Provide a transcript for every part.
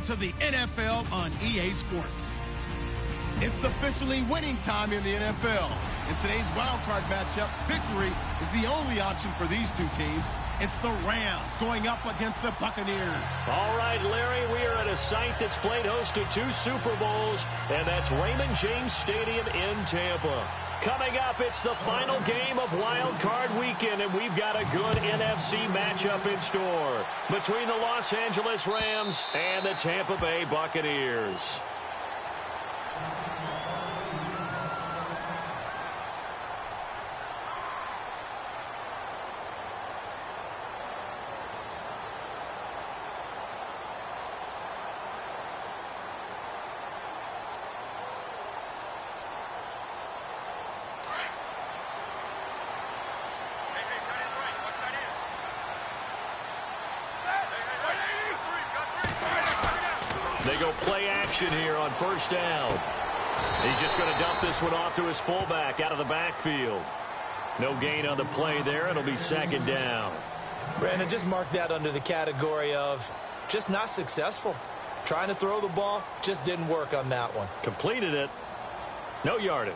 to the NFL on EA Sports. It's officially winning time in the NFL. In today's wildcard matchup, victory is the only option for these two teams. It's the Rams going up against the Buccaneers. All right, Larry, we are at a site that's played host to 2 Super Bowls, and that's Raymond James Stadium in Tampa. Coming up, it's the final game of Wild Card Weekend, and we've got a good NFC matchup in store between the Los Angeles Rams and the Tampa Bay Buccaneers. They go play action here on first down. He's just going to dump this one off to his fullback out of the backfield. No gain on the play there. It'll be second down. Brandon, just mark that under the category of just not successful. Trying to throw the ball, just didn't work on that one. Completed it. No yardage.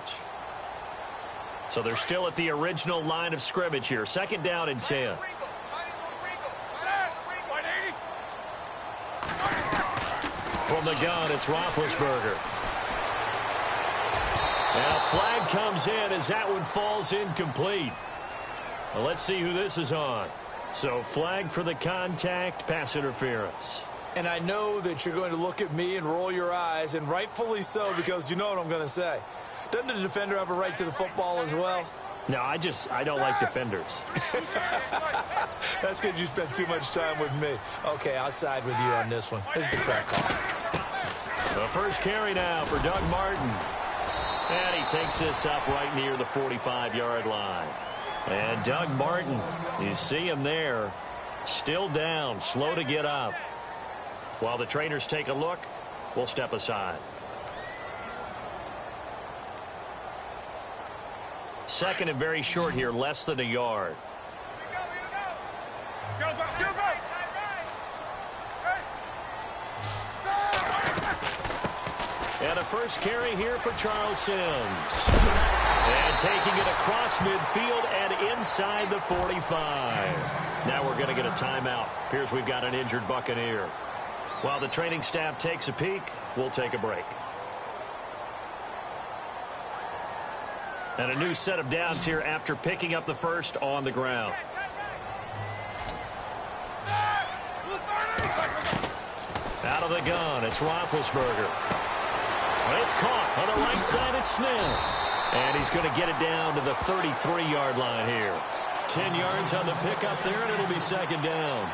So they're still at the original line of scrimmage here. Second down and 10. From the gun, it's Roethlisberger. And a flag comes in as that one falls incomplete. Well, let's see who this is on. So flag for the contact, pass interference. And I know that you're going to look at me and roll your eyes, and rightfully so, because you know what I'm going to say. Doesn't the defender have a right to the football as well? No, I don't like defenders. That's because you spent too much time with me. Okay, I'll side with you on this one. Here's the crack call. The first carry now for Doug Martin. And he takes this up right near the 45-yard line. And Doug Martin, you see him there, still down, slow to get up. While the trainers take a look, we'll step aside. Second and very short here, less than a yard. And a first carry here for Charles Sims. And taking it across midfield and inside the 45. Now we're going to get a timeout. Appears we've got an injured Buccaneer. While the training staff takes a peek, we'll take a break. And a new set of downs here after picking up the first on the ground. Out of the gun, it's Roethlisberger. It's caught on the right side, it's Smith. And he's going to get it down to the 33-yard line here. 10 yards on the pickup there, and it'll be second down.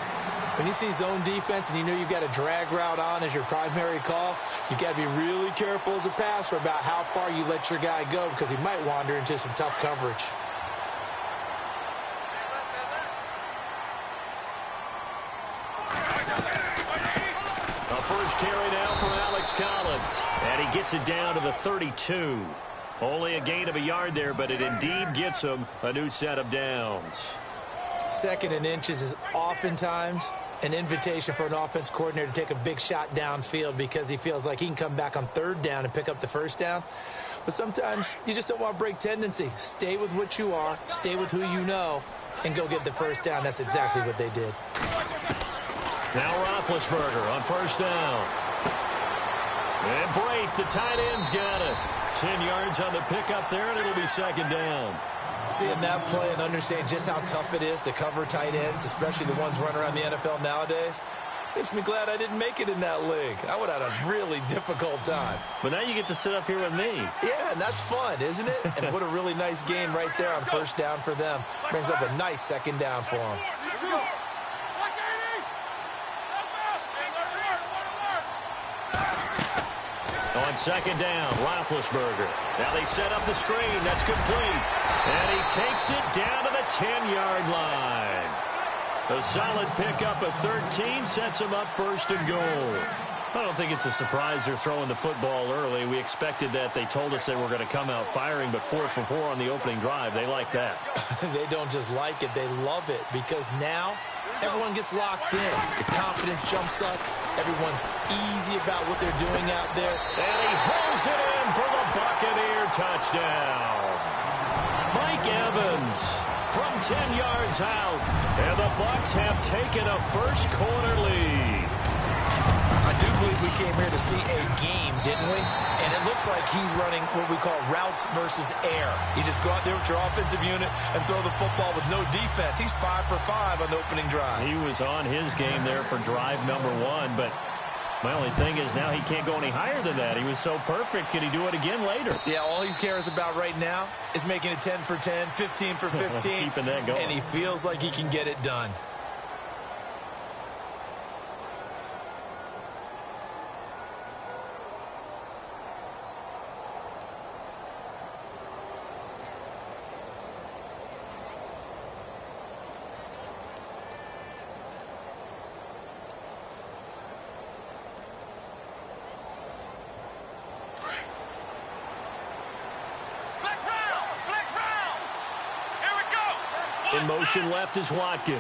When you see zone defense and you know you've got a drag route on as your primary call, you've got to be really careful as a passer about how far you let your guy go because he might wander into some tough coverage. A first carry now from Alex Collins. And he gets it down to the 32. Only a gain of a yard there, but it indeed gets him a new set of downs. Second and inches is oftentimes an invitation for an offense coordinator to take a big shot downfield because he feels like he can come back on third down and pick up the first down. But sometimes you just don't want to break tendency. Stay with what you are, stay with who you know, and go get the first down. That's exactly what they did. Now Roethlisberger on first down. And Brate, the tight end's got it. 10 yards on the pickup there, and it'll be second down. Seeing that play and understanding just how tough it is to cover tight ends, especially the ones running around the NFL nowadays, makes me glad I didn't make it in that league. I would have had a really difficult time. But now you get to sit up here with me. Yeah, and that's fun, isn't it? And what a really nice game right there on first down for them. Brings up a nice second down for them. On second down, Roethlisberger. Now they set up the screen. That's complete. And he takes it down to the 10-yard line. A solid pickup of 13 sets him up first and goal. I don't think it's a surprise they're throwing the football early. We expected that. They told us they were going to come out firing, but 4 for 4 on the opening drive. They like that. They don't just like it. They love it because now everyone gets locked in. The confidence jumps up. Everyone's easy about what they're doing out there. And he holds it in for the Buccaneer touchdown. Mike Evans from 10 yards out. And the Bucs have taken a first-quarter lead. I do believe we came here to see a game, didn't we? And it looks like he's running what we call routes versus air. You just go out there with your offensive unit and throw the football with no defense. He's 5 for 5 on the opening drive. He was on his game there for drive number 1, but my only thing is now he can't go any higher than that. He was so perfect. Could he do it again later? Yeah, all he cares about right now is making it 10 for 10, 15 for 15. Keeping that going. And he feels like he can get it done. In motion left is Watkins.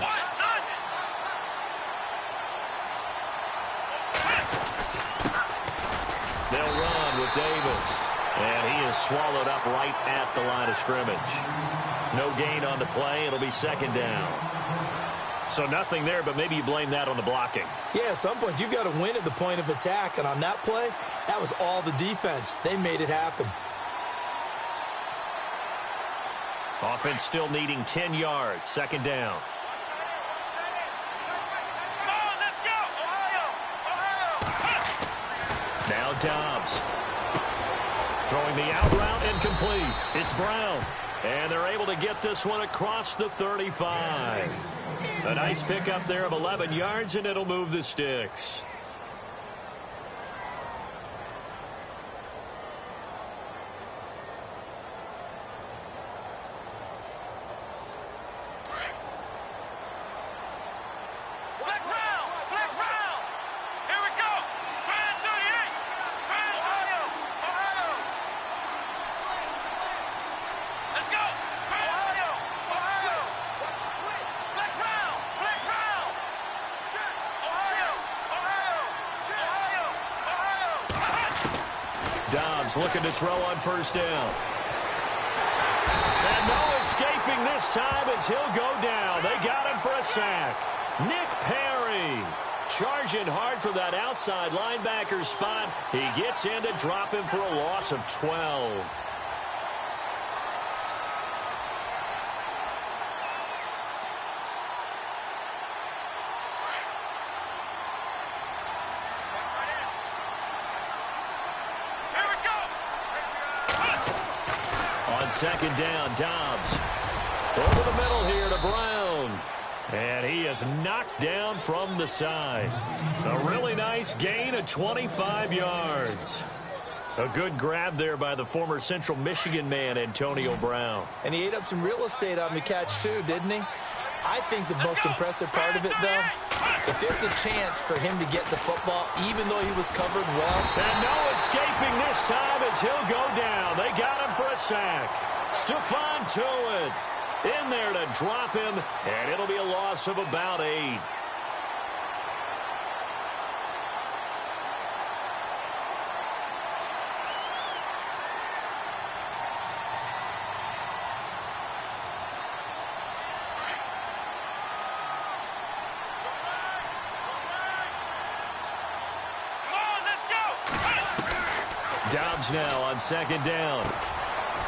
They'll run with Davis. And he is swallowed up right at the line of scrimmage. No gain on the play. It'll be second down. So nothing there, but maybe you blame that on the blocking. Yeah, at some point, you've got to win at the point of attack. And on that play, that was all the defense. They made it happen. Offense still needing 10 yards. Second down. Now Dobbs. Throwing the out route incomplete. It's Brown. And they're able to get this one across the 35. A nice pickup there of 11 yards, and it'll move the sticks. Dobbs looking to throw on first down. And no escaping this time as he'll go down. They got him for a sack. Nick Perry charging hard for that outside linebacker spot. He gets in to drop him for a loss of 12. Second down, Dobbs. Over the middle here to Brown. And he is knocked down from the side. A really nice gain of 25 yards. A good grab there by the former Central Michigan man, Antonio Brown. And he ate up some real estate on the catch, too, didn't he? I think the most impressive part of it, though, if there's a chance for him to get the football, even though he was covered well. And no escaping this time as he'll go down. They got him for a sack. Stephon Tuitt in there to drop him, and it'll be a loss of about 8. Dobbs now on second down.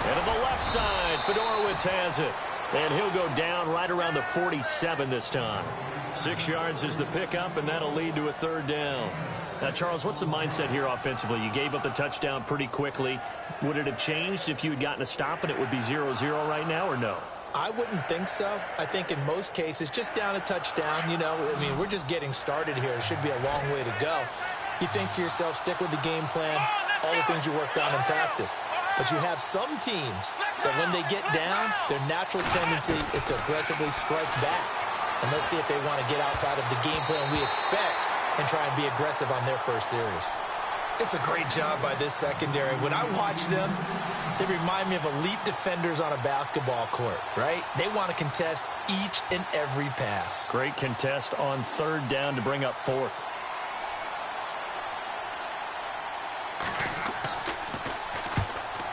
And on the left side, Fedorowicz has it. And he'll go down right around the 47 this time. 6 yards is the pickup, and that'll lead to a third down. Now, Charles, what's the mindset here offensively? You gave up the touchdown pretty quickly. Would it have changed if you had gotten a stop and it would be 0-0 right now, or no? I wouldn't think so. I think in most cases, just down a touchdown, you know, I mean, we're just getting started here. It should be a long way to go. You think to yourself, stick with the game plan, all the things you worked on in practice. But you have some teams that when they get down, their natural tendency is to aggressively strike back. And let's see if they want to get outside of the game plan we expect and try and be aggressive on their first series. It's a great job by this secondary. When I watch them, they remind me of elite defenders on a basketball court, right? They want to contest each and every pass. Great contest on third down to bring up fourth.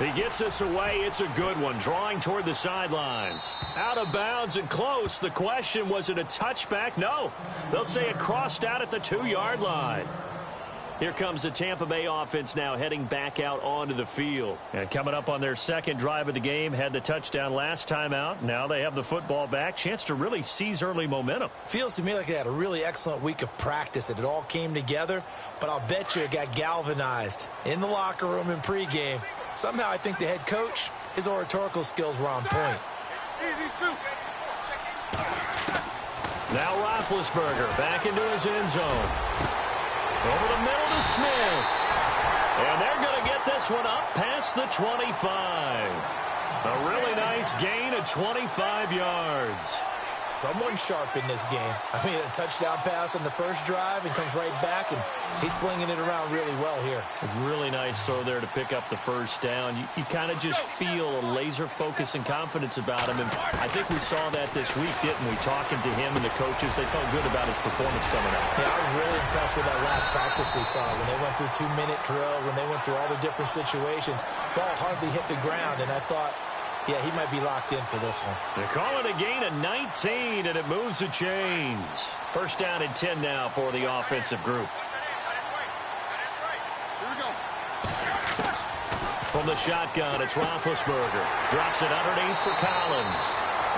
He gets this away. It's a good one, drawing toward the sidelines. Out of bounds and close. The question, was it a touchback? No. They'll say it crossed out at the 2-yard line. Here comes the Tampa Bay offense now heading back out onto the field. And coming up on their second drive of the game, had the touchdown last time out. Now they have the football back. Chance to really seize early momentum. Feels to me like they had a really excellent week of practice. It all came together, but I'll bet you it got galvanized in the locker room in pregame. Somehow I think the head coach, his oratorical skills were on point. Now Roethlisberger back into his end zone. Over the middle to Smith. And they're going to get this one up past the 25. A really nice gain of 25 yards. Someone sharp in this game. I mean, a touchdown pass on the first drive and comes right back, and he's flinging it around really well here. A really nice throw there to pick up the first down. You kind of just feel a laser focus and confidence about him, and I think we saw that this week, didn't we? Talking to him and the coaches, they felt good about his performance coming out. Yeah, I was really impressed with that last practice we saw when they went through 2-minute drill, when they went through all the different situations. Ball hardly hit the ground, and I thought, yeah, he might be locked in for this one. They call it a gain of 19, and it moves the chains. First down and 10 now for the offensive group. From the shotgun, it's Roethlisberger. Drops it underneath for Collins.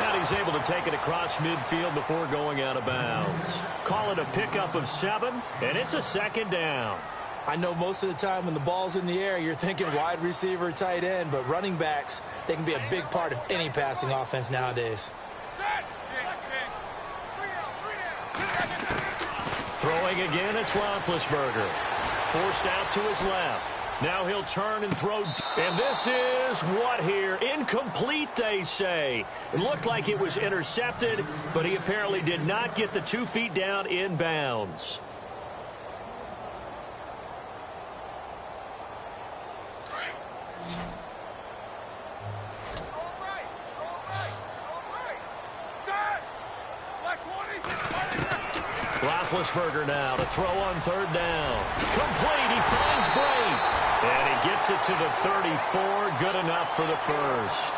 And he's able to take it across midfield before going out of bounds. Call it a pickup of 7, and it's a second down. I know most of the time when the ball's in the air, you're thinking wide receiver, tight end, but running backs, they can be a big part of any passing offense nowadays. Throwing again, it's Roethlisberger. Forced out to his left. Now he'll turn and throw. And this is what here? Incomplete, they say. It looked like it was intercepted, but he apparently did not get the 2 feet down in bounds. Roethlisberger now to throw on third down. Complete. He finds Bray. And he gets it to the 34. Good enough for the first.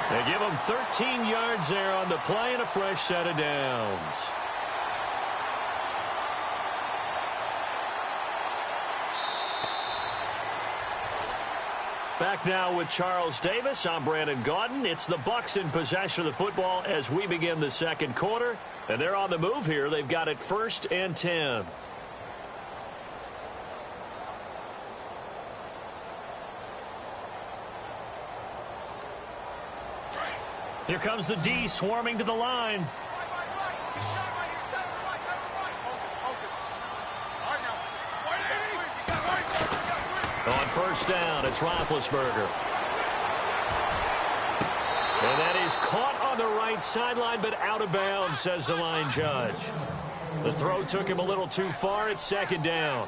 They give him 13 yards there on the play and a fresh set of downs. Back now with Charles Davis. I'm Brandon Gaudin. It's the Bucs in possession of the football as we begin the second quarter. And they're on the move here. They've got it 1st and 10. Here comes the D swarming to the line. On first down, it's Roethlisberger. And that is caught on the right sideline, but out of bounds, says the line judge. The throw took him a little too far. It's second down.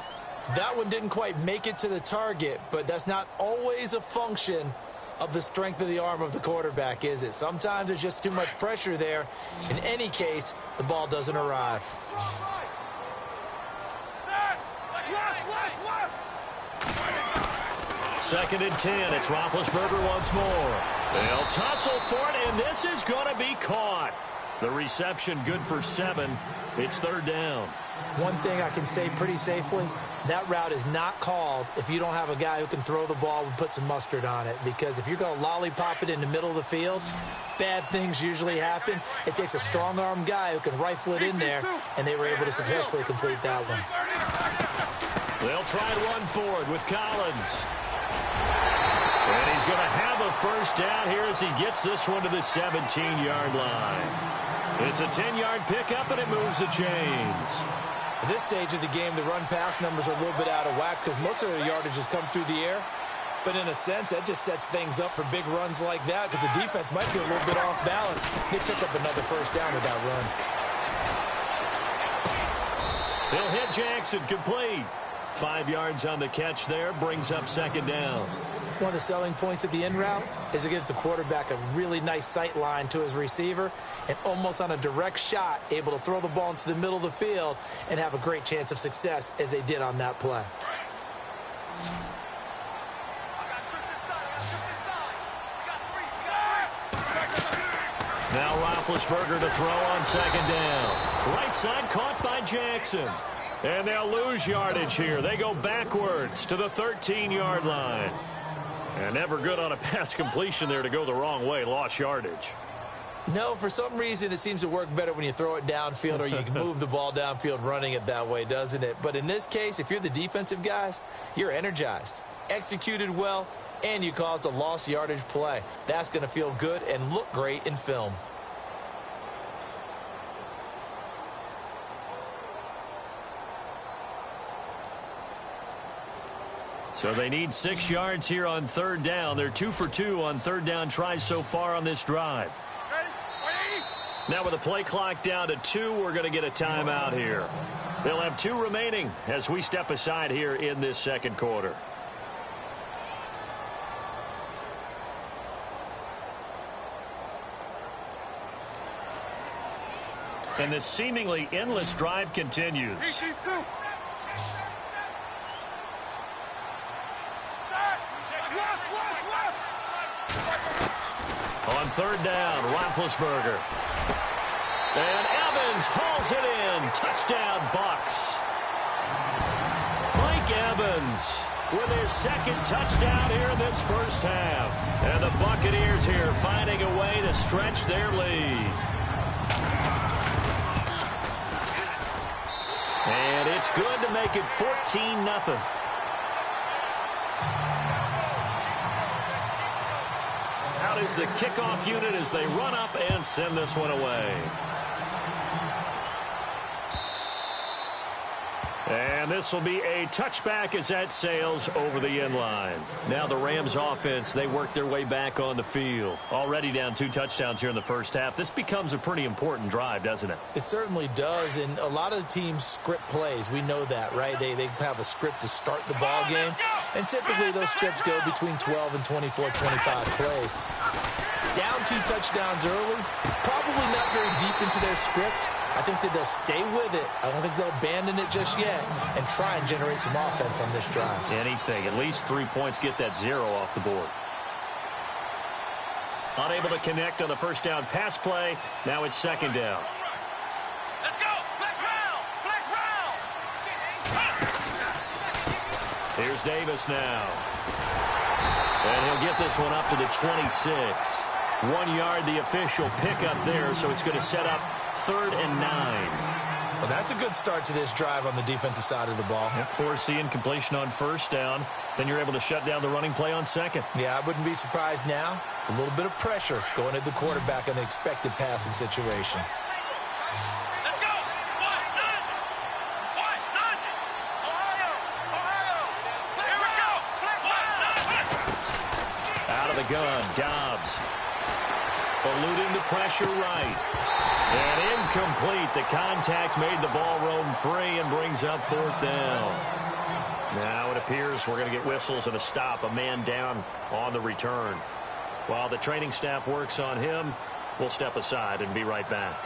That one didn't quite make it to the target, but that's not always a function of the strength of the arm of the quarterback, is it? Sometimes there's just too much pressure there. In any case, the ball doesn't arrive. Second and 10. It's Roethlisberger once more. They'll tussle for it, and this is going to be caught. The reception good for 7. It's third down. One thing I can say pretty safely, that route is not called if you don't have a guy who can throw the ball and put some mustard on it. Because if you're going to lollipop it in the middle of the field, bad things usually happen. It takes a strong-arm guy who can rifle it in there, and they were able to successfully complete that one. They'll try and run forward with Collins. And he's going to have a first down here as he gets this one to the 17-yard line. It's a 10-yard pickup, and it moves the chains. At this stage of the game, the run-pass numbers are a little bit out of whack because most of their yardage has come through the air. But in a sense, that just sets things up for big runs like that because the defense might be a little bit off balance. They pick up another first down with that run. They'll hit Jackson complete. 5 yards on the catch there, brings up second down. One of the selling points of the in route is it gives the quarterback a really nice sight line to his receiver and almost on a direct shot able to throw the ball into the middle of the field and have a great chance of success as they did on that play. Now Roethlisberger to throw on second down. Right side caught by Jackson. And they'll lose yardage here. They go backwards to the 13-yard line. And never good on a pass completion there to go the wrong way. Lost yardage. No, for some reason it seems to work better when you throw it downfield or you can move the ball downfield running it that way, doesn't it? But in this case, if you're the defensive guys, you're energized, executed well, and you caused a lost yardage play. That's going to feel good and look great in film. So they need 6 yards here on third down. They're 2 for 2 on third down tries so far on this drive. Now with the play clock down to 2, we're going to get a timeout here. They'll have 2 remaining as we step aside here in this second quarter. And this seemingly endless drive continues. On third down, Roethlisberger. And Evans hauls it in. Touchdown, Bucs. Mike Evans with his second touchdown here in this first half. And the Buccaneers here finding a way to stretch their lead. And it's good to make it 14-0. Out is the kickoff unit as they run up and send this one away. And this will be a touchback as that sails over the end line. Now the Rams offense, they work their way back on the field. Already down 2 touchdowns here in the first half. This becomes a pretty important drive, doesn't it? It certainly does, and a lot of the teams script plays. We know that, right? They have a script to start the ball game, and typically those scripts go between 12 and 24, 25 plays. Down 2 touchdowns early, probably not very deep into their script. I think that they'll stay with it. I don't think they'll abandon it just yet and try and generate some offense on this drive. Anything. At least 3 points, get that 0 off the board. Unable to connect on the first down pass play. Now it's second down. Let's go. Flex round. Flex round. Here's Davis now. And he'll get this one up to the 26. 1 yard, the official pickup there, so it's going to set up 3rd and 9. Well, that's a good start to this drive on the defensive side of the ball. Yep, forcing completion on first down. Then you're able to shut down the running play on second. Yeah, I wouldn't be surprised now. A little bit of pressure going at the quarterback in an expected passing situation. Let's go. Ohio. Here we go. Out of the gun, Dobbs. Eluding the pressure right. And incomplete. The contact made the ball roam free and brings up 4th down. Now it appears we're going to get whistles and a stop. A man down on the return. While the training staff works on him, we'll step aside and be right back.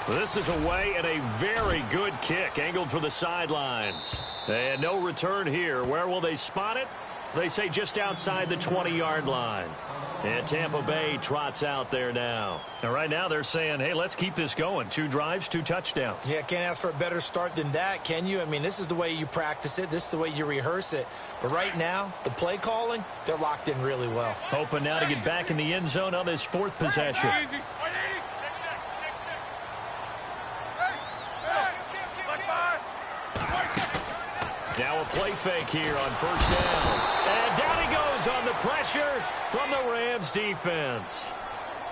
This is away and a very good kick angled for the sidelines. And no return here. Where will they spot it? They say just outside the 20-yard line. And Tampa Bay trots out there now. And right now they're saying, hey, let's keep this going. 2 drives, 2 touchdowns. Yeah, can't ask for a better start than that, can you? I mean, this is the way you practice it. This is the way you rehearse it. But right now, the play calling, they're locked in really well. Hoping now to get back in the end zone on this 4th possession. Now a play fake here on first down. And down he goes on the pressure from the Rams defense.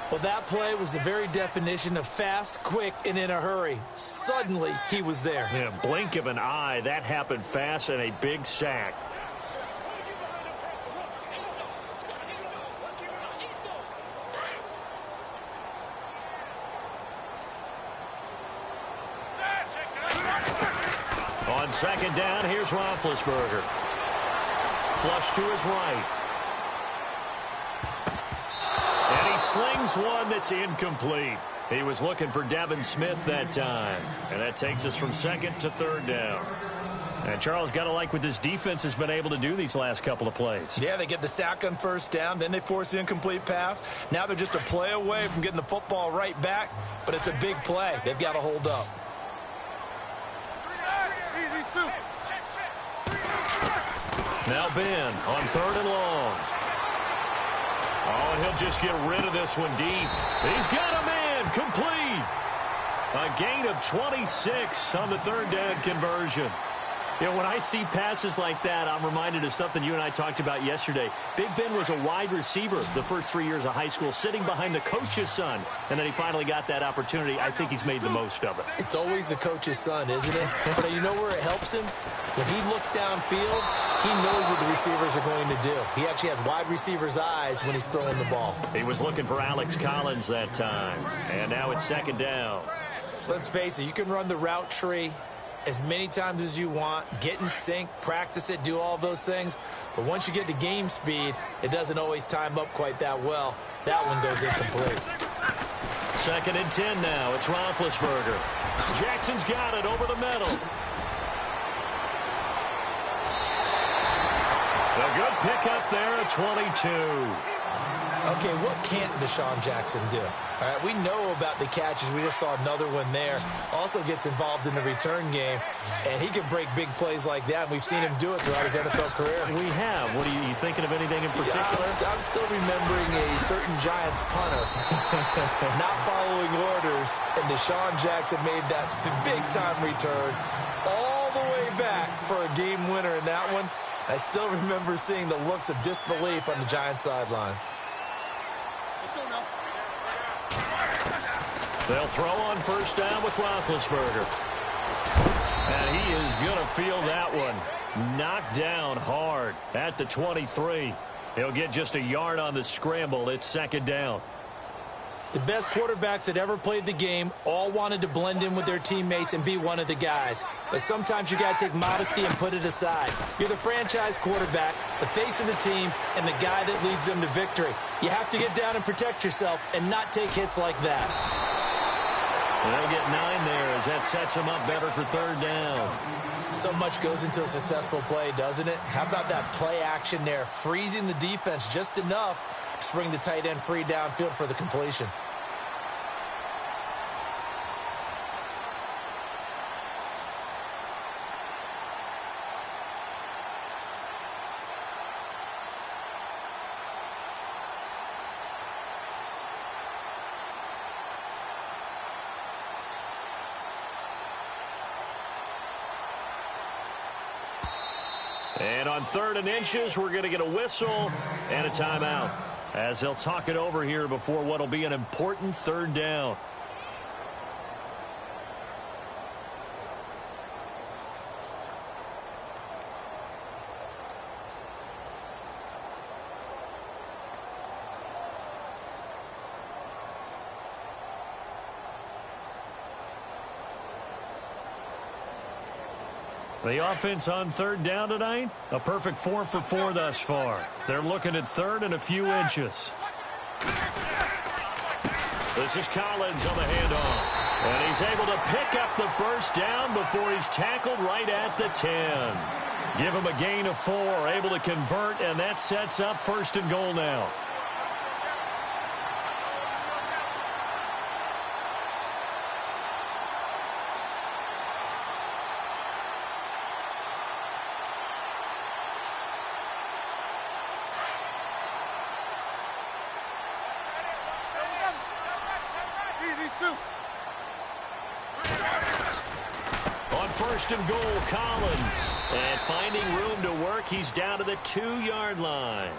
Well, that play was the very definition of fast, quick, and in a hurry. Suddenly, he was there. Yeah, blink of an eye. That happened fast and a big sack. On second down, here's Roethlisberger. Flush to his right. And he slings one that's incomplete. He was looking for Devin Smith that time. And that takes us from 2nd to 3rd down. And Charles, got to like what this defense has been able to do these last couple of plays. Yeah, they get the sack on first down, then they force the incomplete pass. Now they're just a play away from getting the football right back, but it's a big play. They've got to hold up. Now Ben on 3rd and long. Oh, and he'll just get rid of this one deep. He's got a man complete. A gain of 26 on the 3rd down conversion. You know, when I see passes like that, I'm reminded of something you and I talked about yesterday. Big Ben was a wide receiver the first 3 years of high school, sitting behind the coach's son. And then he finally got that opportunity. I think he's made the most of it. It's always the coach's son, isn't it? But you know where it helps him? When he looks downfield, he knows what the receivers are going to do. He actually has wide receivers' eyes when he's throwing the ball. He was looking for Alex Collins that time. And now it's 2nd down. Let's face it, you can run the route tree as many times as you want, get in sync, practice it, do all those things. But once you get to game speed, it doesn't always time up quite that well. That one goes incomplete. 2nd and 10 now. It's Roethlisberger. Jackson's got it over the middle. A good pickup there at 22. Okay, what can't Deshaun Jackson do? All right, we know about the catches. We just saw another one there. Also gets involved in the return game, and he can break big plays like that. And we've seen him do it throughout his NFL career. We have. What are you thinking of anything in particular? Yeah, I'm still remembering a certain Giants punter not following orders, and Deshaun Jackson made that big-time return all the way back for a game winner in that one. I still remember seeing the looks of disbelief on the Giants sideline. They'll throw on 1st down with Roethlisberger. And he is going to feel that one. Knocked down hard at the 23. He'll get just a yard on the scramble. It's 2nd down. The best quarterbacks that ever played the game all wanted to blend in with their teammates and be one of the guys. But sometimes you got to take modesty and put it aside. You're the franchise quarterback, the face of the team, and the guy that leads them to victory. You have to get down and protect yourself and not take hits like that. They'll get 9 there as that sets him up better for 3rd down. So much goes into a successful play, doesn't it? How about that play action there, freezing the defense just enough to bring the tight end free downfield for the completion. And on 3rd and inches, we're going to get a whistle and a timeout as they'll talk it over here before what will be an important 3rd down. The offense on 3rd down tonight, a perfect 4 for 4 thus far. They're looking at 3rd and a few inches. This is Collins on the handoff. And he's able to pick up the 1st down before he's tackled right at the 10. Give him a gain of 4, able to convert, and that sets up 1st and goal now. On 1st and goal, Collins. And finding room to work, he's down to the 2-yard line.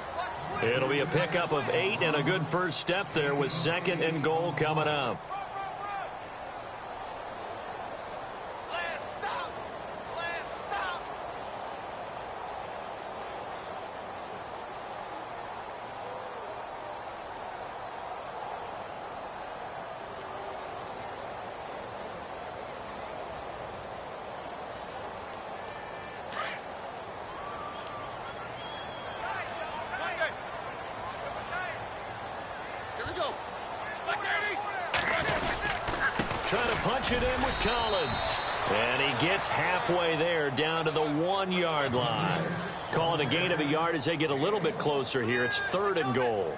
It'll be a pickup of 8 and a good first step there with 2nd and goal coming up. Trying to punch it in with Collins. And he gets It's halfway there, down to the 1-yard line. Calling a gain of a yard as they get a little bit closer here. It's 3rd and goal.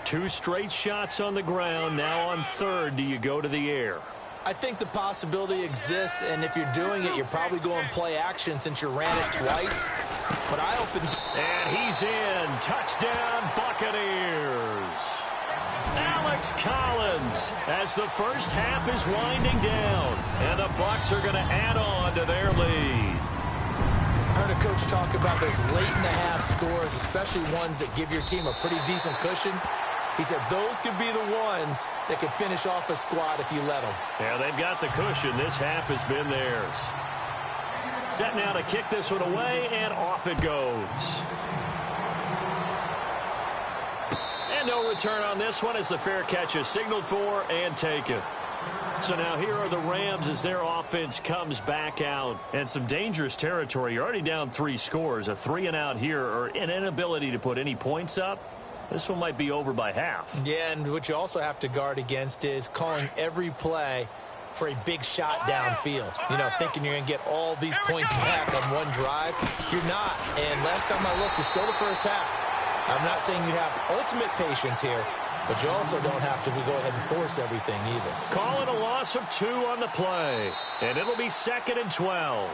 2 straight shots on the ground. Now on 3rd, do you go to the air? I think the possibility exists, and if you're doing it, you're probably going play action since you ran it twice. But I often... And he's in. Touchdown, Buccaneers. Alex Collins as the first half is winding down. And the Bucs are going to add on to their lead. I heard a coach talk about those late-in-the-half scores, especially ones that give your team a pretty decent cushion. He said those could be the ones that could finish off a squad if you let them. Yeah, they've got the cushion. This half has been theirs. Set now to kick this one away, and off it goes. And no return on this one as the fair catch is signaled for and taken. So now here are the Rams as their offense comes back out. And some dangerous territory. You're already down 3 scores. A 3-and-out here, or an inability to put any points up. This one might be over by half. Yeah, and what you also have to guard against is calling every play for a big shot downfield. You know, thinking you're going to get all these points back on one drive. You're not. And last time I looked, it's still the first half. I'm not saying you have ultimate patience here, but you also don't have to go ahead and force everything either. Call it a loss of 2 on the play. And it'll be 2nd and 12.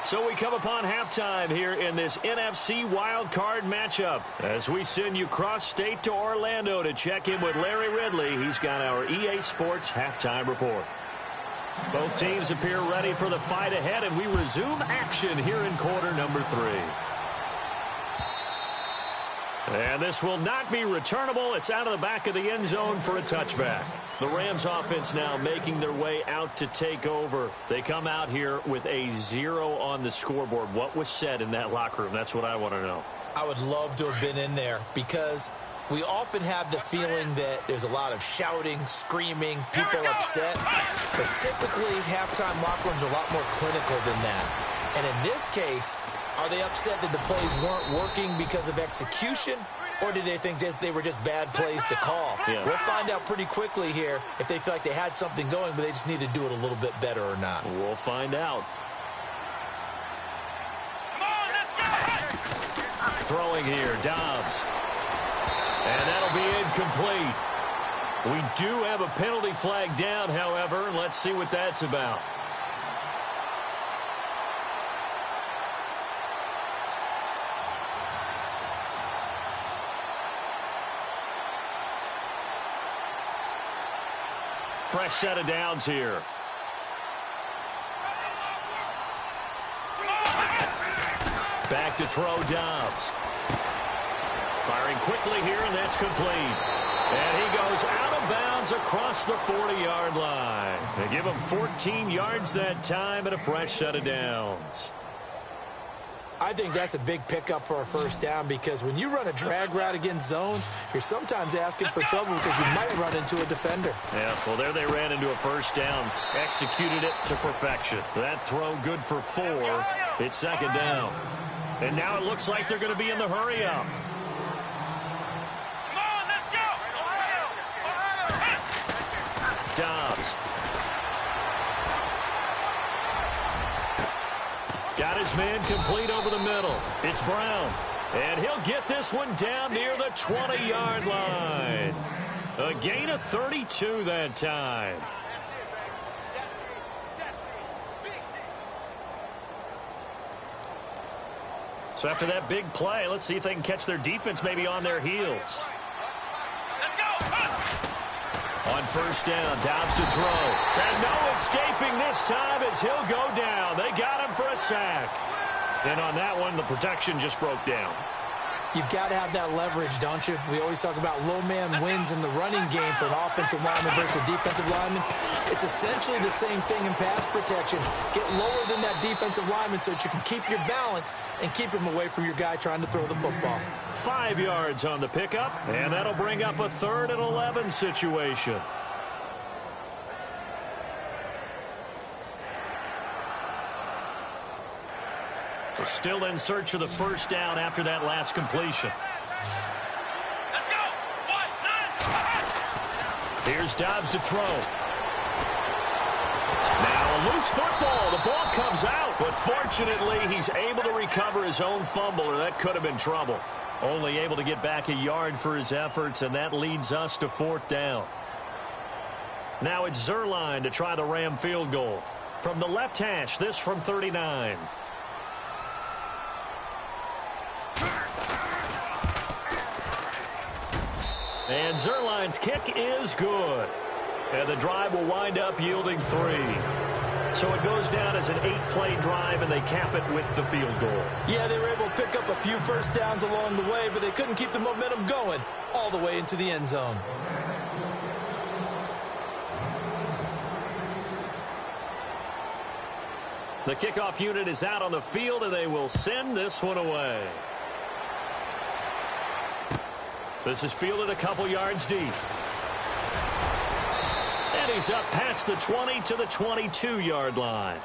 So we come upon halftime here in this NFC wildcard matchup as we send you cross-state to Orlando to check in with Larry Ridley. He's got our EA Sports halftime report. Both teams appear ready for the fight ahead, and we resume action here in quarter number 3. And this will not be returnable. It's out of the back of the end zone for a touchback. The Rams offense now making their way out to take over. They come out here with a 0 on the scoreboard. What was said in that locker room? That's what I want to know. I would love to have been in there because we often have the feeling that there's a lot of shouting, screaming, people upset. But typically, halftime locker rooms are a lot more clinical than that. And in this case, are they upset that the plays weren't working because of execution, or did they think they were just bad plays to call? Yeah. We'll find out pretty quickly here if they feel like they had something going, but they just need to do it a little bit better or not. We'll find out. Throwing here, Dobbs. And that'll be incomplete. We do have a penalty flag down, however, and let's see what that's about. Fresh set of downs here. Back to throw, Dobbs. Firing quickly here, and that's complete. And he goes out of bounds across the 40-yard line. They give him 14 yards that time and a fresh set of downs. I think that's a big pickup for a first down because when you run a drag route against zone, you're sometimes asking for trouble because you might run into a defender. Yeah, well, there they ran into a first down. Executed it to perfection. That throw good for 4. It's 2nd down. And now it looks like they're going to be in the hurry-up. Dobbs. Got his man complete over the middle. It's Brown. And he'll get this one down near the 20-yard line. A gain of 32 that time. So after that big play, let's see if they can catch their defense maybe on their heels. On first down, Dobbs to throw. And no escaping this time as he'll go down. They got him for a sack. And on that one, the protection just broke down. You've got to have that leverage, don't you? We always talk about low man wins in the running game for an offensive lineman versus a defensive lineman. It's essentially the same thing in pass protection. Get lower than that defensive lineman so that you can keep your balance and keep him away from your guy trying to throw the football. 5 yards on the pickup, and that'll bring up a 3rd and 11 situation. We're still in search of the first down after that last completion. Let's go. Here's Dobbs to throw. Now a loose football. The ball comes out. Fortunately, he's able to recover his own fumble, or that could have been trouble. Only able to get back a yard for his efforts, and that leads us to 4th down. Now it's Zuerlein to try the Ram field goal. From the left hash, this from 39. And Zuerlein's kick is good. And the drive will wind up yielding 3. So it goes down as an 8-play drive, and they cap it with the field goal. Yeah, they were able to pick up a few first downs along the way, but they couldn't keep the momentum going all the way into the end zone. The kickoff unit is out on the field, and they will send this one away. This is fielded a couple yards deep. And he's up past the 20 to the 22-yard line.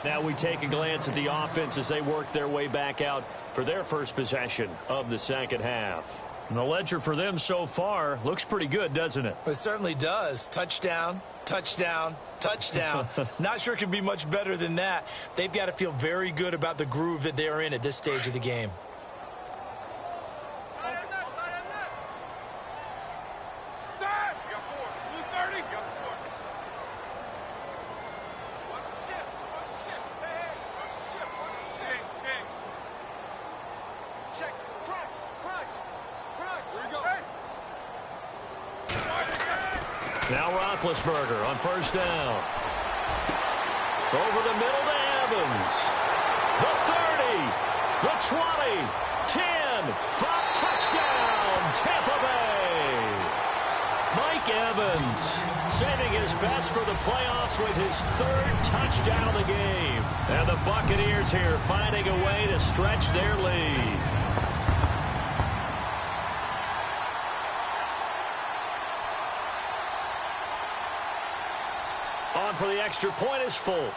Now we take a glance at the offense as they work their way back out for their first possession of the second half. And the ledger for them so far looks pretty good, doesn't it? It certainly does. Touchdown, touchdown, touchdown. Not sure it can be much better than that. They've got to feel very good about the groove that they're in at this stage of the game. Now Roethlisberger on first down. Over the middle to Evans. The 30, the 20, 10, 5, touchdown, Tampa Bay. Mike Evans saving his best for the playoffs with his 3rd touchdown of the game. And the Buccaneers here finding a way to stretch their lead. On for the extra point is Folk.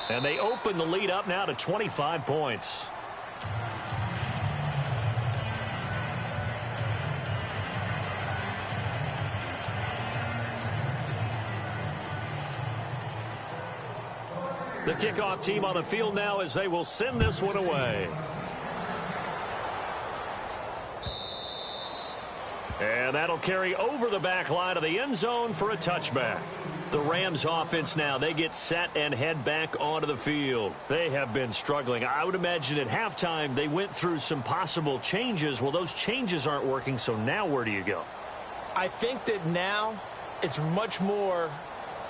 And they open the lead up now to 25 points. The kickoff team on the field now as they will send this one away. And that'll carry over the back line of the end zone for a touchback. The Rams offense now, they get set and head back onto the field. They have been struggling. I would imagine at halftime they went through some possible changes. Well, those changes aren't working, so now where do you go? I think that now it's much more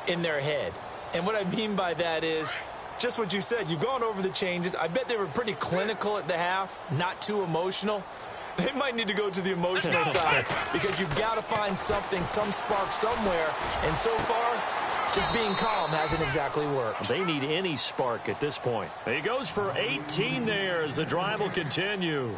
in their head. And what I mean by that is just what you said. You've gone over the changes. I bet they were pretty clinical at the half, not too emotional. They might need to go to the emotional side because you've got to find something, some spark somewhere. And so far, just being calm hasn't exactly worked. They need any spark at this point. He goes for 18 there as the drive will continue.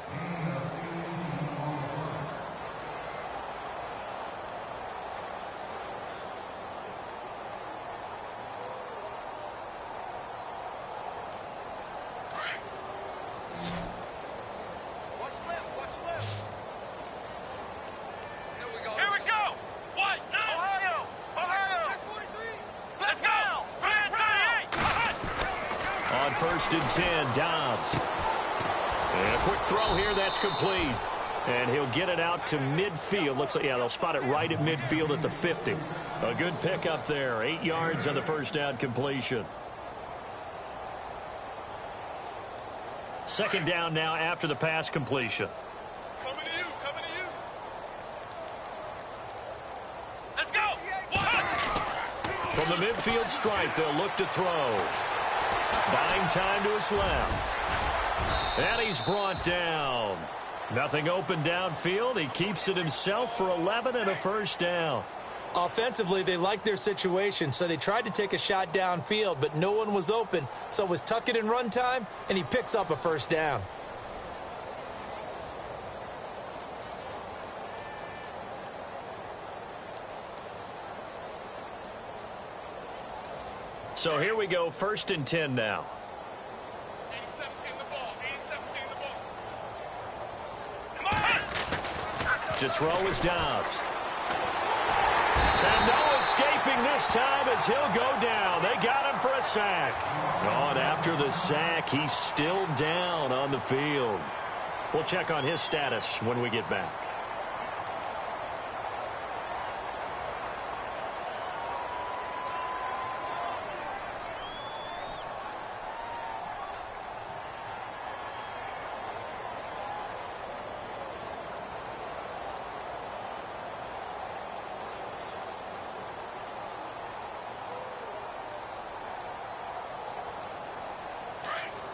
First and 10, Dobbs. And a quick throw here, that's complete. And he'll get it out to midfield. Looks like, yeah, they'll spot it right at midfield at the 50. A good pickup there, 8 yards on the first down completion. Second down now after the pass completion. Coming to you, coming to you. Let's go. From the midfield stripe, they'll look to throw. Buying time to his left. And he's brought down. Nothing open downfield. He keeps it himself for 11 and a first down. Offensively, they liked their situation, so they tried to take a shot downfield, but no one was open. So it was tuck it in run time, and he picks up a first down. So here we go, first and 10 now. 87's getting the ball. 87's getting the ball. Come on! To throw is Dobbs. And Noah's looking this time as he'll go down. They got him for a sack. Oh, and after the sack, he's still down on the field. We'll check on his status when we get back.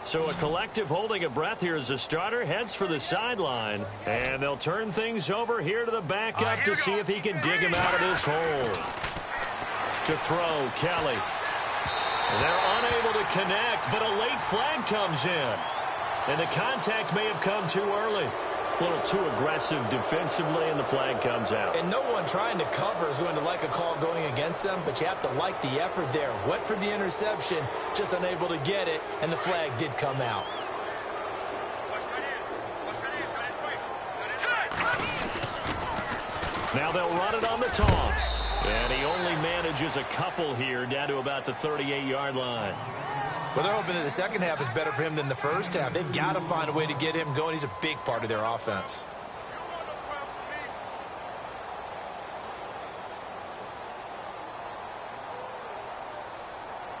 So a collective holding a breath here as the starter heads for the sideline. And they'll turn things over here to the backup to see if he can dig him out of this hole. To throw, Kelly. They're unable to connect, but a late flag comes in. And the contact may have come too early. A little too aggressive defensively, and the flag comes out. And no one trying to cover is going to like a call going against them, but you have to like the effort there. Went for the interception, just unable to get it, and the flag did come out. Now they'll run it on the toss. And he only manages a couple here down to about the 38-yard line. Well, they're hoping that the second half is better for him than the first half. They've got to find a way to get him going. He's a big part of their offense.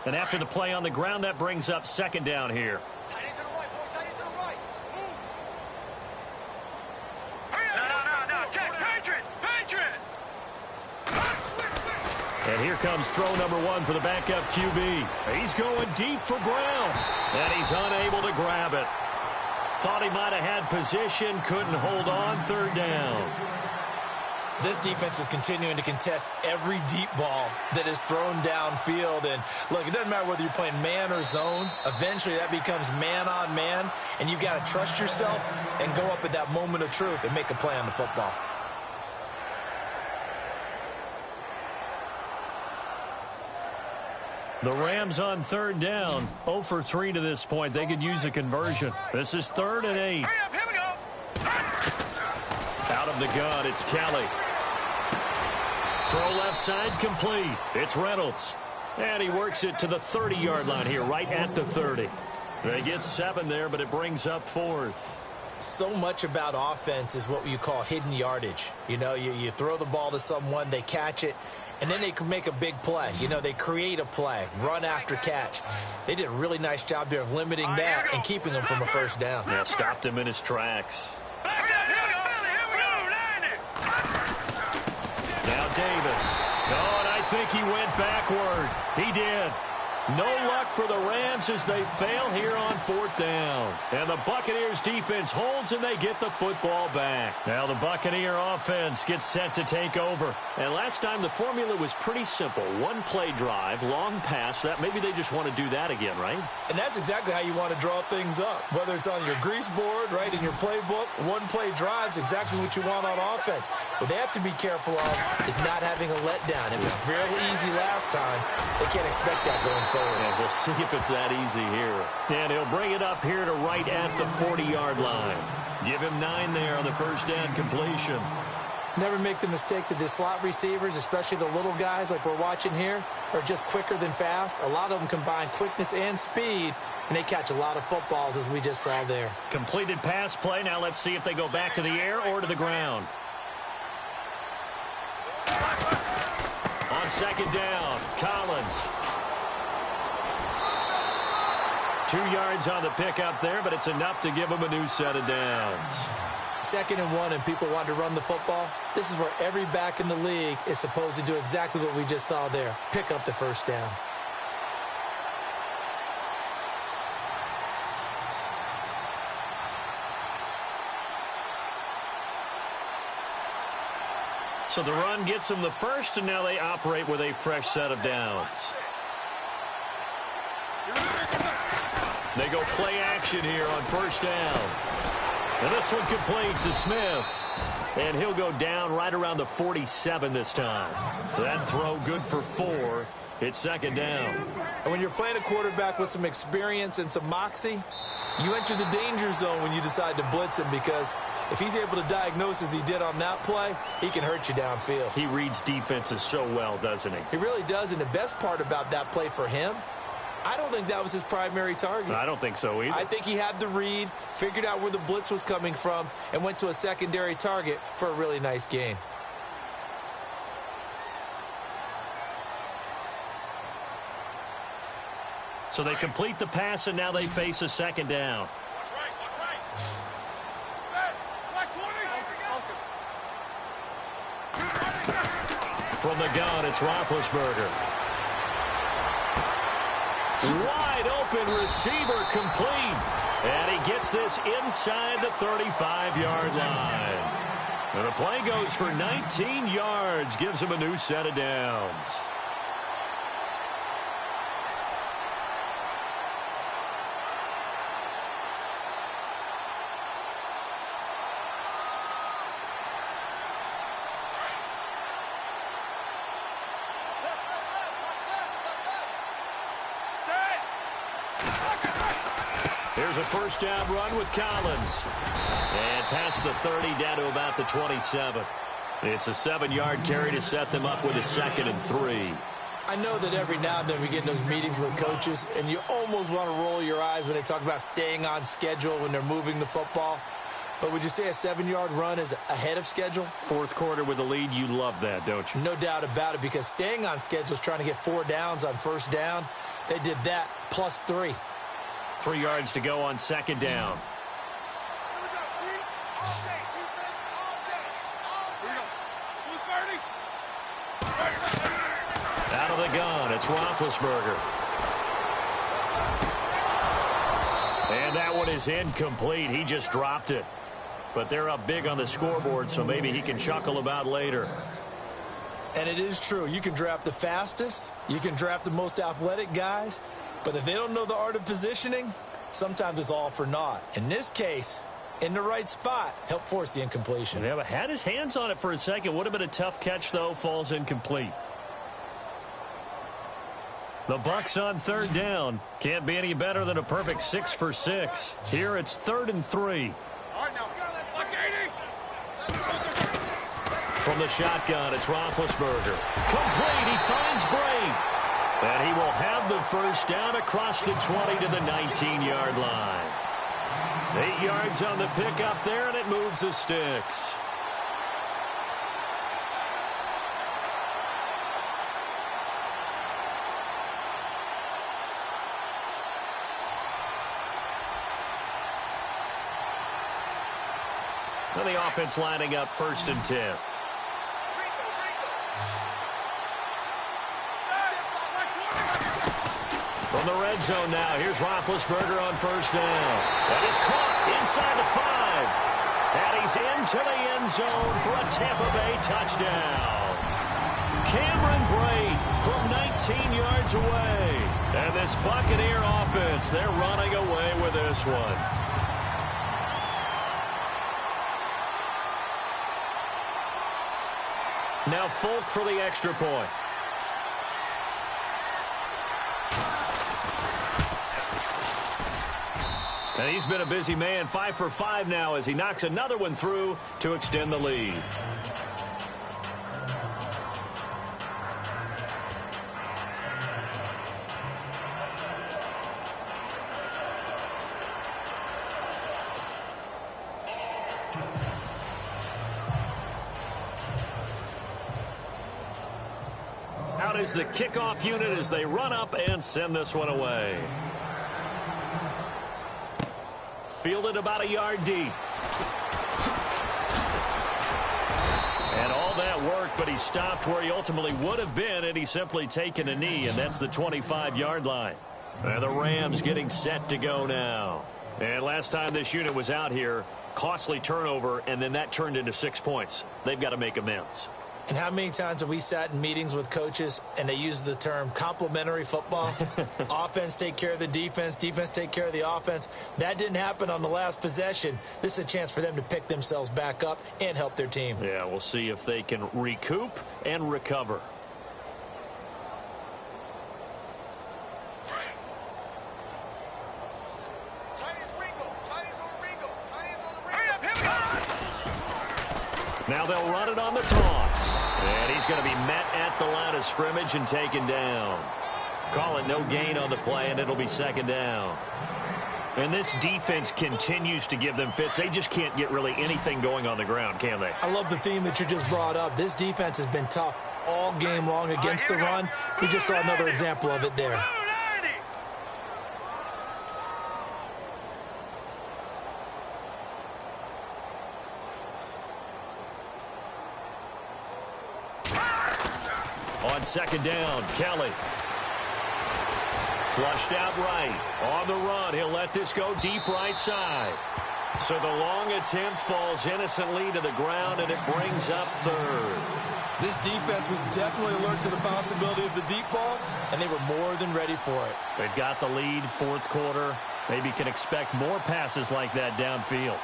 And after the play on the ground, that brings up second down here. And here comes throw number one for the backup QB. He's going deep for Brown. And he's unable to grab it. Thought he might have had position, couldn't hold on, third down. This defense is continuing to contest every deep ball that is thrown downfield. And, look, it doesn't matter whether you're playing man or zone. Eventually, that becomes man on man. And you've got to trust yourself and go up at that moment of truth and make a play on the football. The Rams on third down, 0 for 3 to this point. They could use a conversion. This is 3rd and 8. Hurry up, here we go. Out of the gun, it's Kelly. Throw left side complete. It's Reynolds. And he works it to the 30-yard line here, right at the 30. They get 7 there, but it brings up 4th. So much about offense is what you call hidden yardage. You know, you throw the ball to someone, they catch it, and then they can make a big play. You know, they create a play, run after catch. They did a really nice job there of limiting that and keeping him from a first down. Yeah, stopped him in his tracks. Now Davis. Oh, and I think he went backward. He did. No luck for the Rams as they fail here on 4th down. And the Buccaneers defense holds and they get the football back. Now the Buccaneer offense gets set to take over. And last time the formula was pretty simple. One play drive, long pass. That maybe they just want to do that again, right? And that's exactly how you want to draw things up. Whether it's on your grease board, right, in your playbook, one play drive is exactly what you want on offense. What they have to be careful of is not having a letdown. It was real easy last time. They can't expect that going forward. And we'll see if it's that easy here. And he'll bring it up here to right at the 40-yard line. Give him 9 there on the first down completion. Never make the mistake that the slot receivers, especially the little guys like we're watching here, are just quicker than fast. A lot of them combine quickness and speed, and they catch a lot of footballs, as we just saw there. Completed pass play. Now let's see if they go back to the air or to the ground. On second down, Collins. 2 yards on the pickup there, but it's enough to give him a new set of downs. 2nd and 1, and people want to run the football. This is where every back in the league is supposed to do exactly what we just saw there. Pick up the first down. So the run gets them the first, and now they operate with a fresh set of downs. They go play action here on first down. And this one complete to Smith. And he'll go down right around the 47 this time. That throw good for 4. It's second down. And when you're playing a quarterback with some experience and some moxie, You enter the danger zone when you decide to blitz him, because if he's able to diagnose as he did on that play, he can hurt you downfield. He reads defenses so well, doesn't he? He really does, and the best part about that play for him, I don't think that was his primary target. I don't think so either. I think he had the read, figured out where the blitz was coming from, and went to a secondary target for a really nice gain. So they complete the pass, and now they face a second down. Watch right, watch right. Set. Black 20. From the gun, it's Roethlisberger. Wide open receiver complete. And he gets this inside the 35-yard line. And the play goes for 19 yards, gives him a new set of downs. Here's a first down run with Collins. And past the 30, down to about the 27. It's a 7-yard carry to set them up with a 2nd and 3. I know that every now and then we get in those meetings with coaches, and you almost want to roll your eyes when they talk about staying on schedule when they're moving the football. But would you say a 7-yard run is ahead of schedule? Fourth quarter with a lead, you love that, don't you? No doubt about it, because staying on schedule is trying to get 4 downs on first down. They did that plus 3. 3 yards to go on second down. Here we go. Deep. All day. Defense all day. All day. 230. Out of the gun, it's Roethlisberger. And that one is incomplete. He just dropped it. But they're up big on the scoreboard, so maybe he can chuckle about later. And it is true. You can draft the fastest. You can draft the most athletic guys. But if they don't know the art of positioning, sometimes it's all for naught. In this case, in the right spot, help force the incompletion. Yeah, but had his hands on it for a second. Would have been a tough catch, though. Falls incomplete. The Bucs on third down. Can't be any better than a perfect 6 for 6. Here it's 3rd and 3. All right, now. Black 80. From the shotgun, it's Roethlisberger. Complete. He finds Bray. And he will have the first down across the 20 to the 19-yard line. 8 yards on the pickup there, and it moves the sticks. And the offense lining up 1st and 10. From the red zone now, here's Roethlisberger on first down. That is caught inside the 5. And he's into the end zone for a Tampa Bay touchdown. Cameron Brate from 19 yards away. And this Buccaneer offense, they're running away with this one. Now Folk for the extra point. And he's been a busy man, 5 for 5 now as he knocks another one through to extend the lead. Out is the kickoff unit as they run up and send this one away. Fielded about a yard deep. And all that work, but he stopped where he ultimately would have been, and he's simply taken a knee, and that's the 25-yard line. And the Rams getting set to go now. And last time this unit was out here, costly turnover, and then that turned into 6 points. They've got to make amends. And how many times have we sat in meetings with coaches and they use the term complementary football? Offense take care of the defense, defense take care of the offense. That didn't happen on the last possession. This is a chance for them to pick themselves back up and help their team. Yeah, we'll see if they can recoup and recover. Chinese Ringo. Now they'll run it on the toss. And he's going to be met at the line of scrimmage and taken down. Call it no gain on the play, and it'll be second down. And this defense continues to give them fits. They just can't get really anything going on the ground, can they? I love the theme that you just brought up. This defense has been tough all game long against the run. We just saw another example of it there. On second down, Kelly. Flushed out right. On the run, he'll let this go deep right side. So the long attempt falls innocently to the ground, and it brings up third. This defense was definitely alert to the possibility of the deep ball, and they were more than ready for it. They've got the lead, fourth quarter. Maybe can expect more passes like that downfield.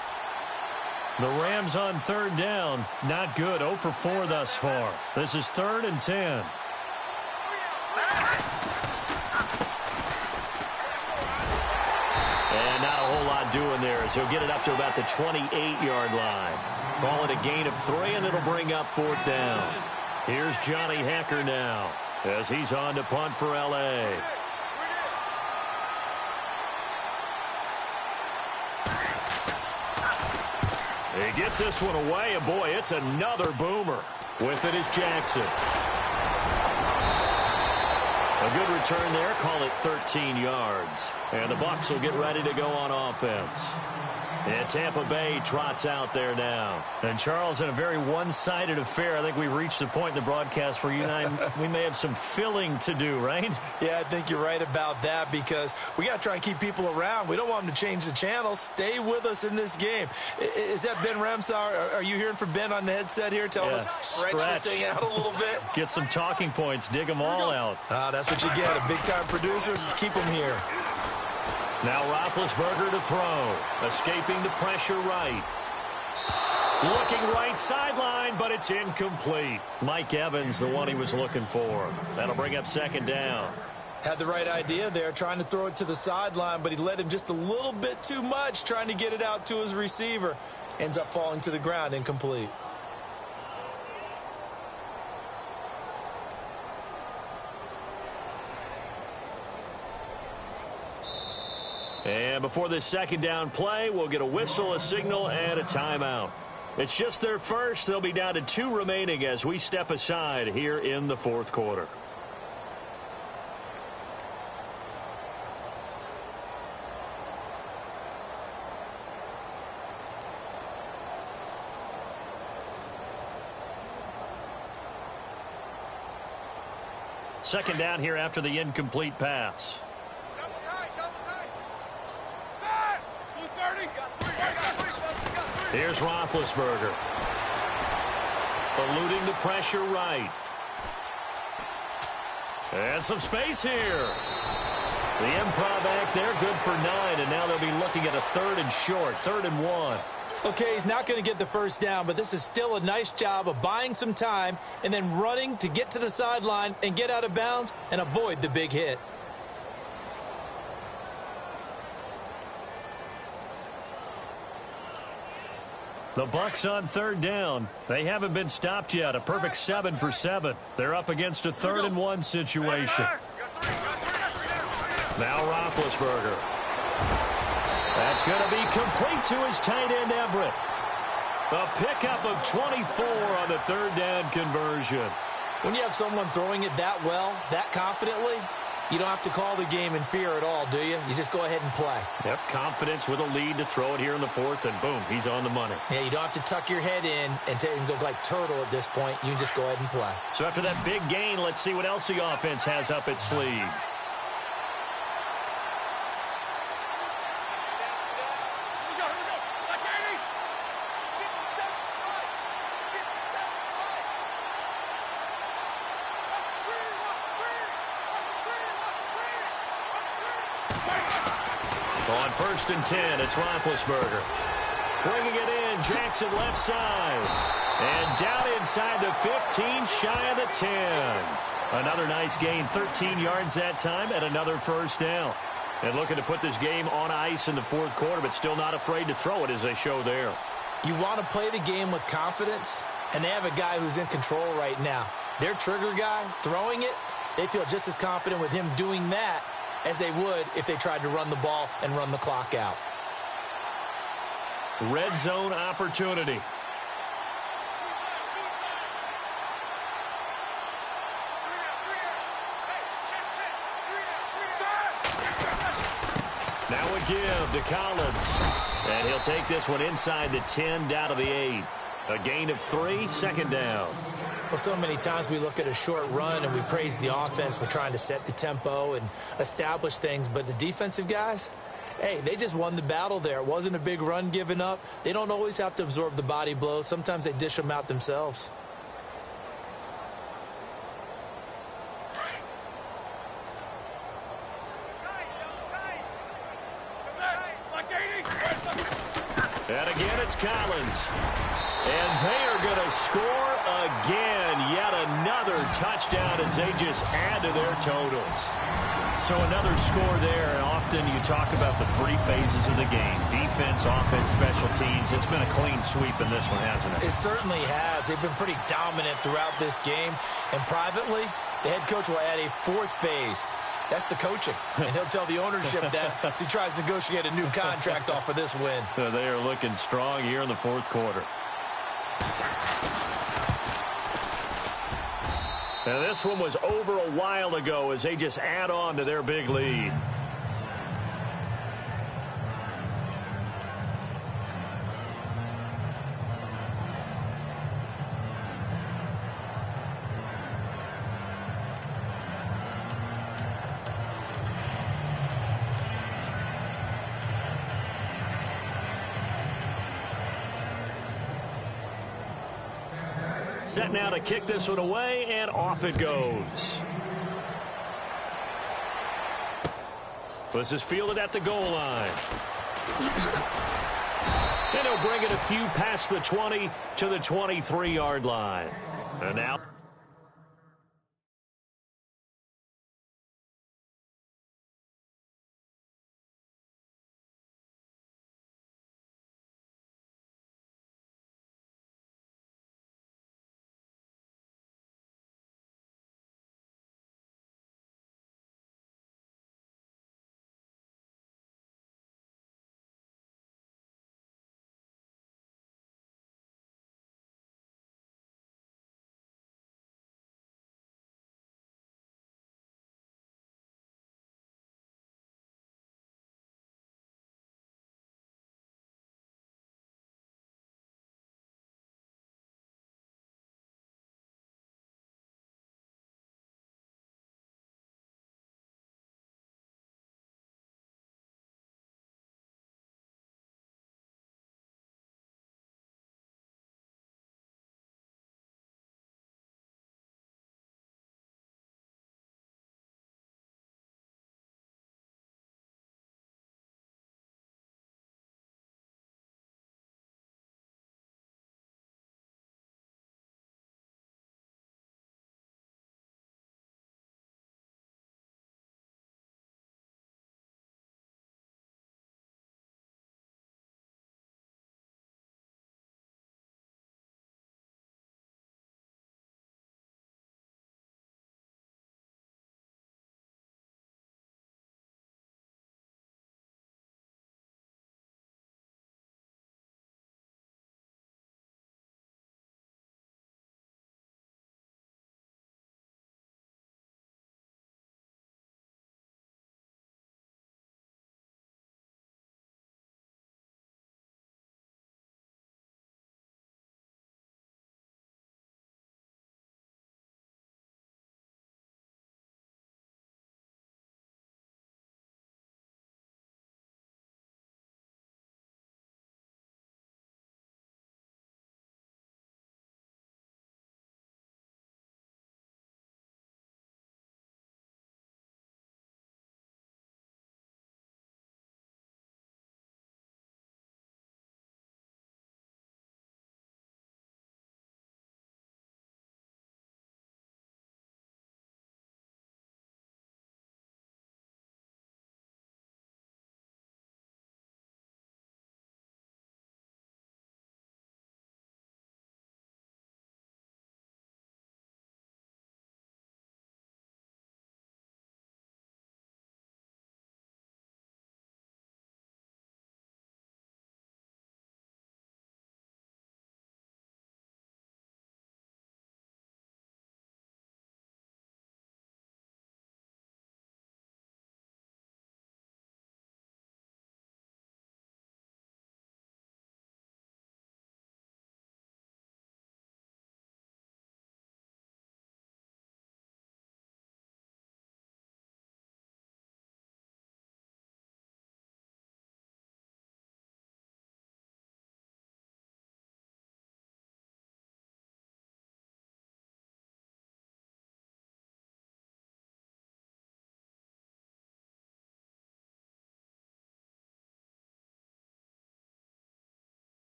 The Rams on third down, not good. 0 for 4 thus far. This is 3rd and 10. And not a whole lot doing there as he'll get it up to about the 28-yard line. Call it a gain of 3, and it'll bring up 4th down. Here's Johnny Hecker now as he's on to punt for L.A. He gets this one away, and boy, it's another boomer. With it is Jackson. A good return there, call it 13 yards. And the Bucs will get ready to go on offense. And Tampa Bay trots out there now. And Charles, in a very one-sided affair, I think we've reached the point in the broadcast where you and I, we may have some filling to do, right? Yeah, I think you're right about that because we got to try and keep people around. We don't want them to change the channel. Stay with us in this game. Is that Ben Ramsauer? Are you hearing from Ben on the headset here telling us stretch this thing out a little bit? Get some talking points. Dig them all out. That's what you get. A big-time producer. Keep them here. Now Roethlisberger to throw. Escaping the pressure right. Looking right sideline, but it's incomplete. Mike Evans, the one he was looking for. That'll bring up 2nd down. Had the right idea there, trying to throw it to the sideline, but he let him just a little bit too much, trying to get it out to his receiver. Ends up falling to the ground, incomplete. And before this 2nd down play, we'll get a whistle, a signal, and a timeout. It's just their first. They'll be down to 2 remaining as we step aside here in the 4th quarter. Second down here after the incomplete pass. Here's Roethlisberger. Eluding the pressure right. And some space here. The improv act there, good for 9, and now they'll be looking at a 3rd and short, 3rd and 1. Okay, he's not going to get the first down, but this is still a nice job of buying some time and then running to get to the sideline and get out of bounds and avoid the big hit. The Bucs on 3rd down. They haven't been stopped yet. A perfect 7 for 7. They're up against a 3rd and 1 situation. Now Roethlisberger. That's going to be complete to his tight end Everett. A pickup of 24 on the 3rd down conversion. When you have someone throwing it that well, that confidently, you don't have to call the game in fear at all, do you? You just go ahead and play. Yep, confidence with a lead to throw it here in the 4th, and boom, he's on the money. Yeah, you don't have to tuck your head in and go like turtle at this point. You can just go ahead and play. So after that big gain, let's see what else the offense has up its sleeve. On 1st and 10, it's Roethlisberger. Bringing it in, Jackson left side. And down inside the 15, shy of the 10. Another nice gain, 13 yards that time, and another 1st down. And looking to put this game on ice in the 4th quarter, but still not afraid to throw it as they show there. You want to play the game with confidence? And they have a guy who's in control right now. Their trigger guy, throwing it, they feel just as confident with him doing that as they would if they tried to run the ball and run the clock out. Red zone opportunity. Now a give to Collins. And he'll take this one inside the 10, down to the 8. A gain of 3, 2nd down. Well, so many times we look at a short run and we praise the offense for trying to set the tempo and establish things. But the defensive guys, hey, they just won the battle there. It wasn't a big run given up. They don't always have to absorb the body blows. Sometimes they dish them out themselves. And again, it's Collins. And they are going to score again. Yet another touchdown as they just add to their totals. So another score there. And often you talk about the 3 phases of the game. Defense, offense, special teams. It's been a clean sweep in this one, hasn't it? It certainly has. They've been pretty dominant throughout this game. And privately, the head coach will add a 4th phase. That's the coaching. And he'll tell the ownership that as he tries to negotiate a new contract off of this win. So they are looking strong here in the 4th quarter. Now this one was over a while ago as they just add on to their big lead. Set now to kick this one away, and off it goes. This is fielded at the goal line. And he'll bring it a few past the 20 to the 23-yard line. And now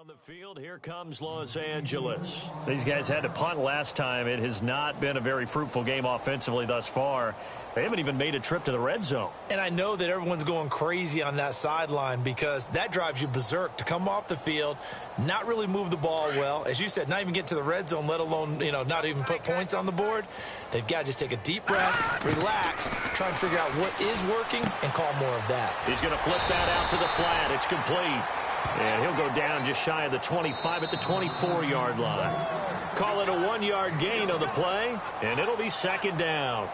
on the field. Here comes Los Angeles. These guys had to punt last time. It has not been a very fruitful game offensively thus far. They haven't even made a trip to the red zone. And I know that everyone's going crazy on that sideline because that drives you berserk to come off the field, not really move the ball well. As you said, not even get to the red zone, let alone, not even put points on the board. They've got to just take a deep breath, relax, try and figure out what is working, and call more of that. He's going to flip that out to the flat. It's complete. And he'll go down just shy of the 25 at the 24-yard line. Call it a 1-yard gain on the play, and it'll be second down.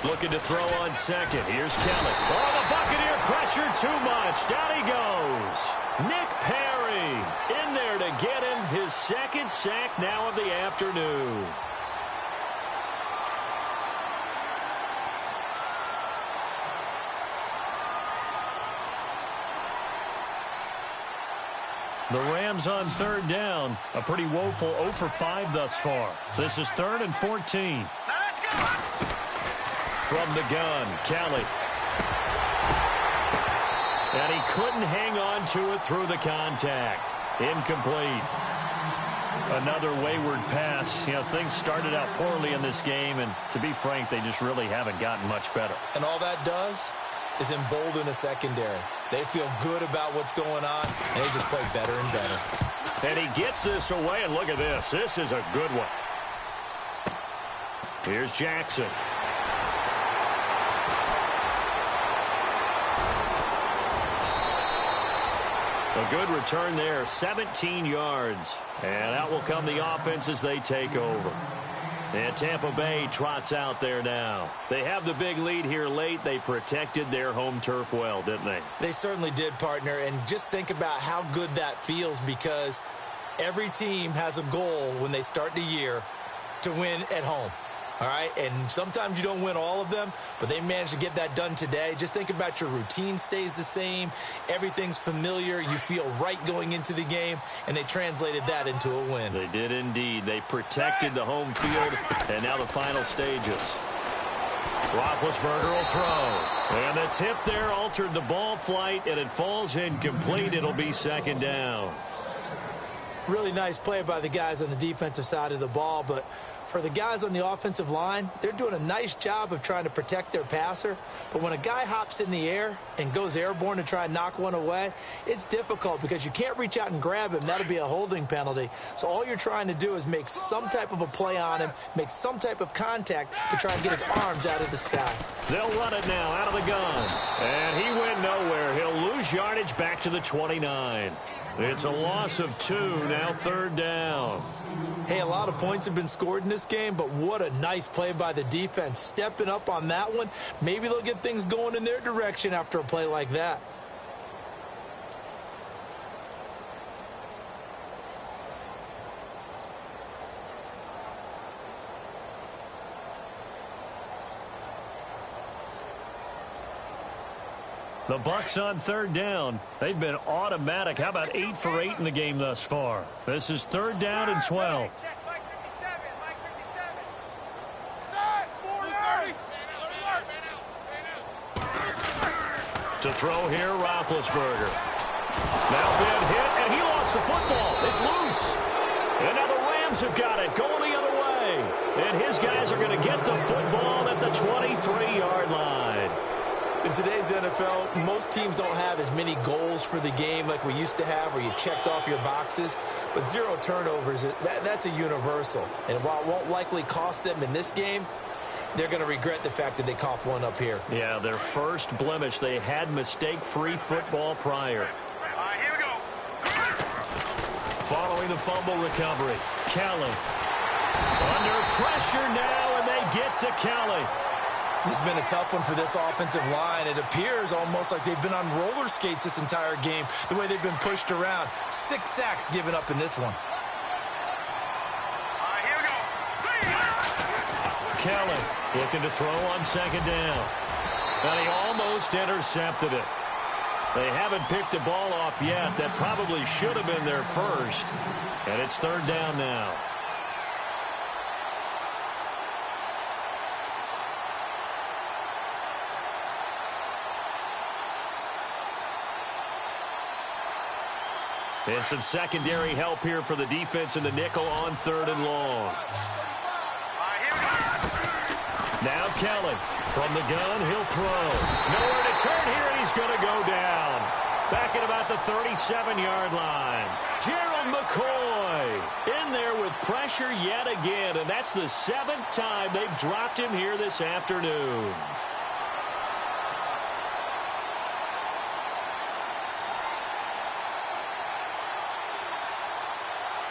Looking to throw on second. Here's Kelly. Oh, the Buccaneer pressure too much. Down he goes. Nick Perry in there to get him his second sack now of the afternoon. The Rams on third down. A pretty woeful 0 for 5 thus far. This is 3rd and 14. From the gun, Kelly. And he couldn't hang on to it through the contact. Incomplete. Another wayward pass. Things started out poorly in this game, and to be frank, they just really haven't gotten much better. And all that does is embolden a secondary. They feel good about what's going on, and they just play better and better. And he gets this away, and look at this. This is a good one. Here's Jackson. A good return there, 17 yards. And out will come the offense as they take over. And Tampa Bay trots out there now. They have the big lead here late. They protected their home turf well, didn't they? They certainly did, partner. And just think about how good that feels, because every team has a goal when they start the year to win at home. All right, and sometimes you don't win all of them, but they managed to get that done today. Just think about your routine stays the same. Everything's familiar. You feel right going into the game, and they translated that into a win. They did indeed. They protected the home field, and now the final stages. Roethlisberger will throw. And the tip there altered the ball flight, and it falls incomplete. It'll be second down. Really nice play by the guys on the defensive side of the ball, but for the guys on the offensive line, they're doing a nice job of trying to protect their passer. But when a guy hops in the air and goes airborne to try and knock one away, it's difficult because you can't reach out and grab him. That'll be a holding penalty. So all you're trying to do is make some type of a play on him, make some type of contact to try and get his arms out of the sky. They'll run it now out of the gun. And he went nowhere. He'll lose yardage back to the 29. It's a loss of 2, now third down. Hey, a lot of points have been scored in this game, but what a nice play by the defense. Stepping up on that one, maybe they'll get things going in their direction after a play like that. The Bucs on third down. They've been automatic. How about 8 for 8 in the game thus far? This is 3rd down and 12. To throw here, Roethlisberger. Now been hit, and he lost the football. It's loose. And now the Rams have got it, going the other way. And his guys are going to get the football at the 23-yard line. In today's NFL, most teams don't have as many goals for the game like we used to have, where you checked off your boxes. But 0 turnovers, that's a universal. And while it won't likely cost them in this game, they're going to regret the fact that they coughed one up here. Yeah, their first blemish. They had mistake-free football prior. Here we go. Following the fumble recovery, Kelly. Under pressure now, and they get to Kelly. This has been a tough one for this offensive line. It appears almost like they've been on roller skates this entire game, the way they've been pushed around. 6 sacks given up in this one. Here we go. Kelly looking to throw on second down. And he almost intercepted it. They haven't picked a ball off yet. That probably should have been their first. And it's 3rd down now. And some secondary help here for the defense in the nickel on 3rd and long. Now Kelly from the gun, he'll throw. Nowhere to turn here, and he's going to go down. Back at about the 37-yard line. Gerald McCoy in there with pressure yet again, and that's the 7th time they've dropped him here this afternoon.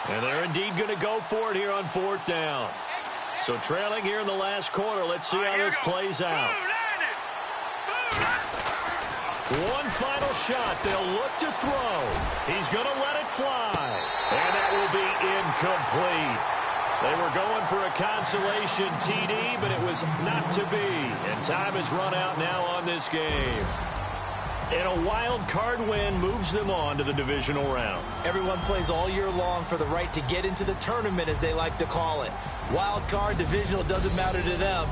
And they're indeed going to go for it here on 4th down. So trailing here in the last quarter, let's see how this plays out. One final shot. They'll look to throw. He's going to let it fly. And that will be incomplete. They were going for a consolation TD, but it was not to be. And time has run out now on this game. And a wild card win moves them on to the divisional round. Everyone plays all year long for the right to get into the tournament, as they like to call it. Wild card, divisional, doesn't matter to them.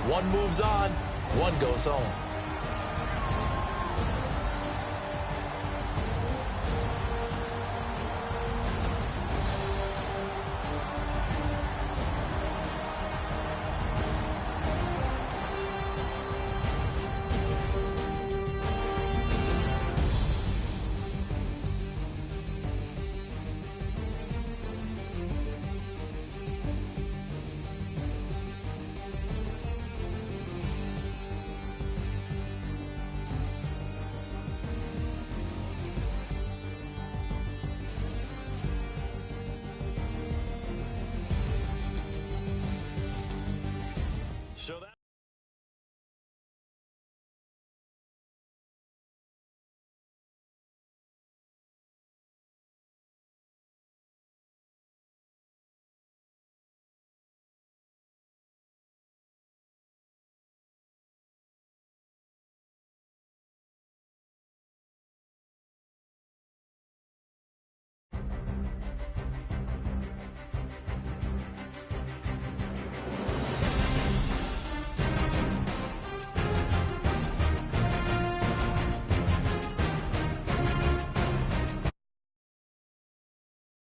One moves on, one goes home.